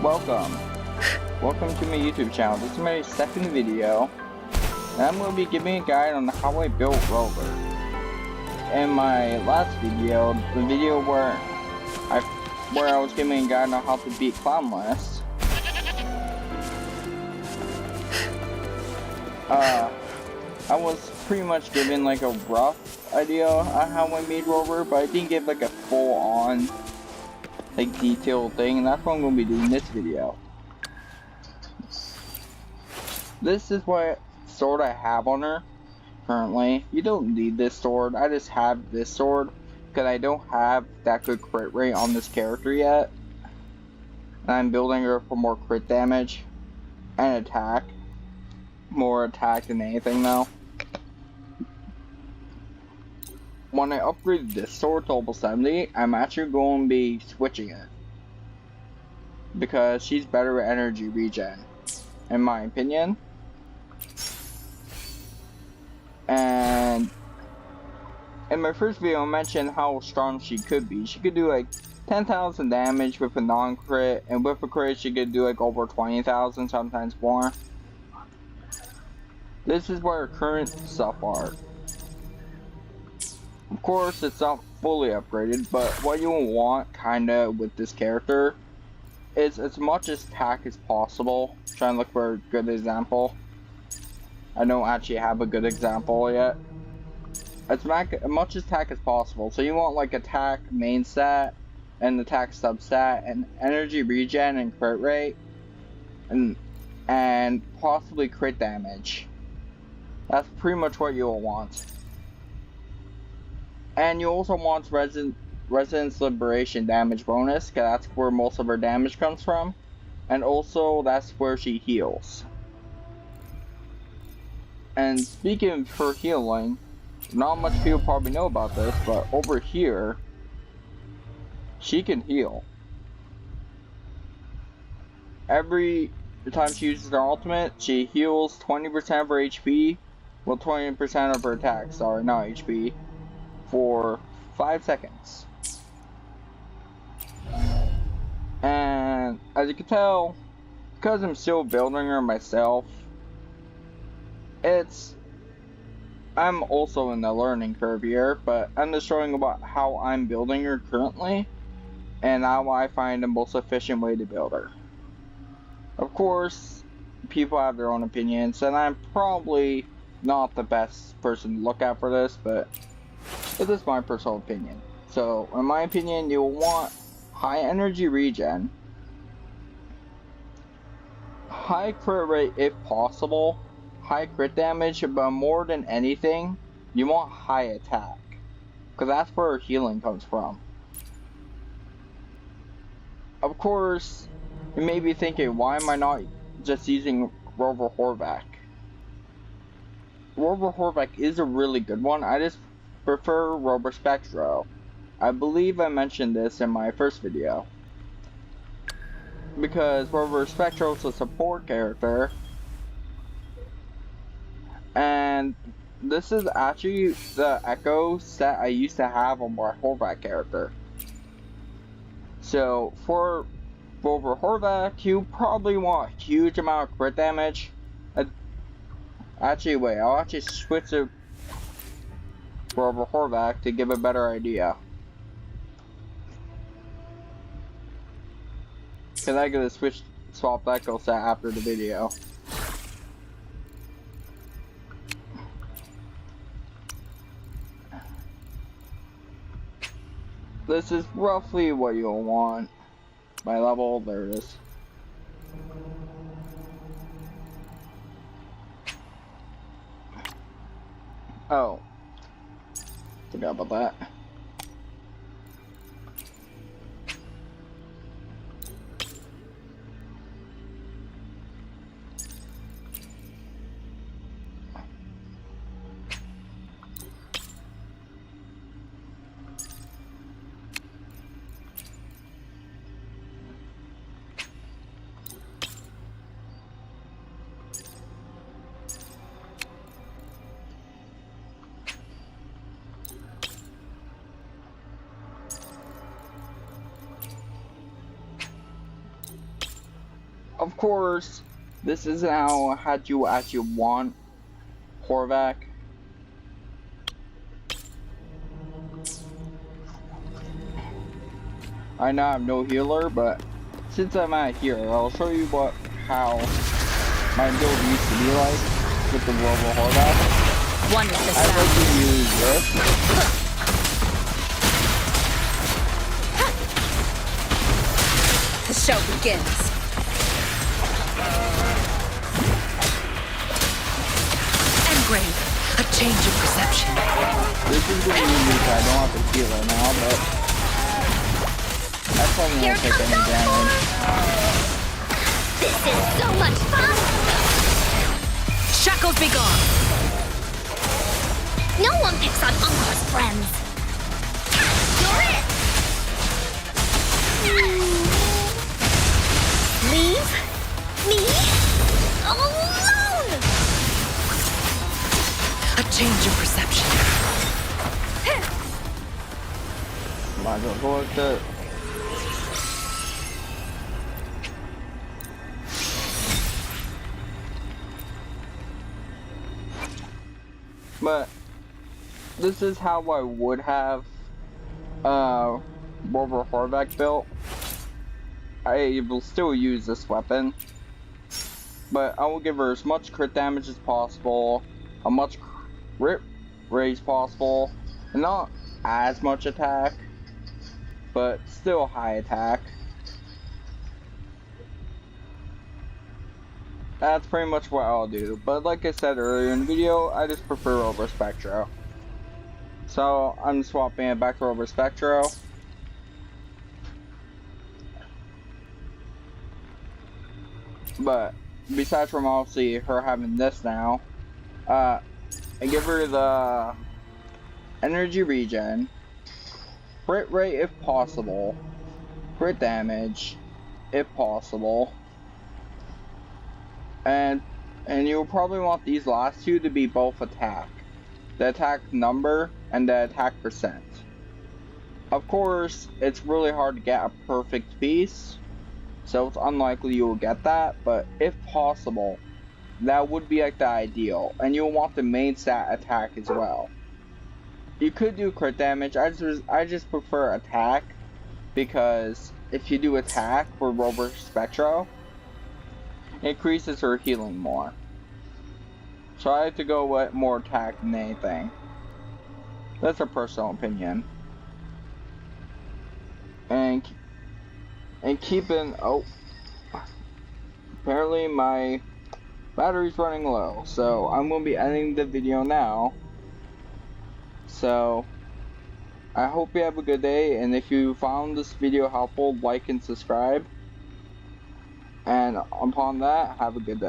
Welcome. Welcome to my YouTube channel. This is my second video, and I'm going to be giving a guide on how I built Rover. In my last video, the video where I was giving a guide on how to beat Clownless, I was pretty much giving like a rough idea on how I made Rover, but I didn't give like a full-on like detailed thing, and that's what I'm going to be doing in this video. This is what sword I have on her currently. You don't need this sword. I just have this sword because I don't have that good crit rate on this character yet. And I'm building her for more crit damage and attack. More attack than anything though. When I upgrade this sword to level 70, I'm actually going to be switching it. Because she's better at energy regen, in my opinion. And in my first video I mentioned how strong she could be. She could do like 10,000 damage with a non-crit, and with a crit she could do like over 20,000, sometimes more. This is where her current stuff are. Of course it's not fully upgraded, but what you will want kinda with this character is as much attack as possible. Trying to look for a good example. I don't actually have a good example yet. As much attack as possible. So you want like attack main stat and attack substat and energy regen and crit rate and possibly crit damage. That's pretty much what you'll want. And you also want Resonance Liberation damage bonus, because that's where most of her damage comes from. And also that's where she heals. And speaking of her healing, not much people probably know about this, but over here, she can heal. Every time she uses her ultimate, she heals 20% of her HP, well 20% of her attack, sorry, not HP, for 5 seconds. And as you can tell, because I'm still building her myself, I'm also in the learning curve here, but I'm just showing about how I'm building her currently and how I find the most efficient way to build her. Of course, people have their own opinions, and I'm probably not the best person to look at for this, but this is my personal opinion. So, in my opinion, you'll want high energy regen, high crit rate if possible, high crit damage, but more than anything, you want high attack, because that's where healing comes from. Of course, you may be thinking, why am I not just using Rover Horvath? Rover Horvath is a really good one. I just prefer Rover Spectro. I believe I mentioned this in my first video. Because Rover Spectro is a support character. And this is actually the Echo set I used to have on my Horvath character. So for Rover Horvath, you probably want a huge amount of crit damage. Actually, wait, I'll actually switch to Rover Horvath to give a better idea. Because I gotta swap that Echo set after the video. This is roughly what you'll want. My level, there it is. Oh. Forgot about that. Of course, this isn't how you actually want Horvath. I know I'm no healer, but since I'm at here, I'll show you how my build used to be like with the rover Horvath. One with the I like to sound. use this. The show begins. Engrave. A change of perception. This is gonna be weak. I don't have to heal right now, but I probably won't take any damage. This is so much fun! Shackles be gone. No one picks on Ungar's friends. You're it! Leave me alone! A change of perception. Might as well go with it. But this is how I would have rover Horvath built. I will still use this weapon, but I will give her as much crit damage as possible, a much crit rate as possible, and not as much attack, but still high attack. That's pretty much what I'll do, but like I said earlier in the video, I just prefer Rover Spectro. So I'm swapping it back to Rover Spectro. But besides from obviously her having this now, I give her the energy regen, crit rate if possible, crit damage if possible, and you'll probably want these last two to be both attack. The attack number and the attack percent. Of course, it's really hard to get a perfect piece, so it's unlikely you will get that, but if possible, that would be like the ideal, and you'll want the main stat attack as well. You could do crit damage, I just prefer attack, because if you do attack for Rover Spectro, it increases her healing more. So I have to go with more attack than anything. That's a personal opinion. And keeping, oh, apparently my battery's running low, so I'm going to be ending the video now. So I hope you have a good day, and if you found this video helpful, like and subscribe. And upon that, have a good day.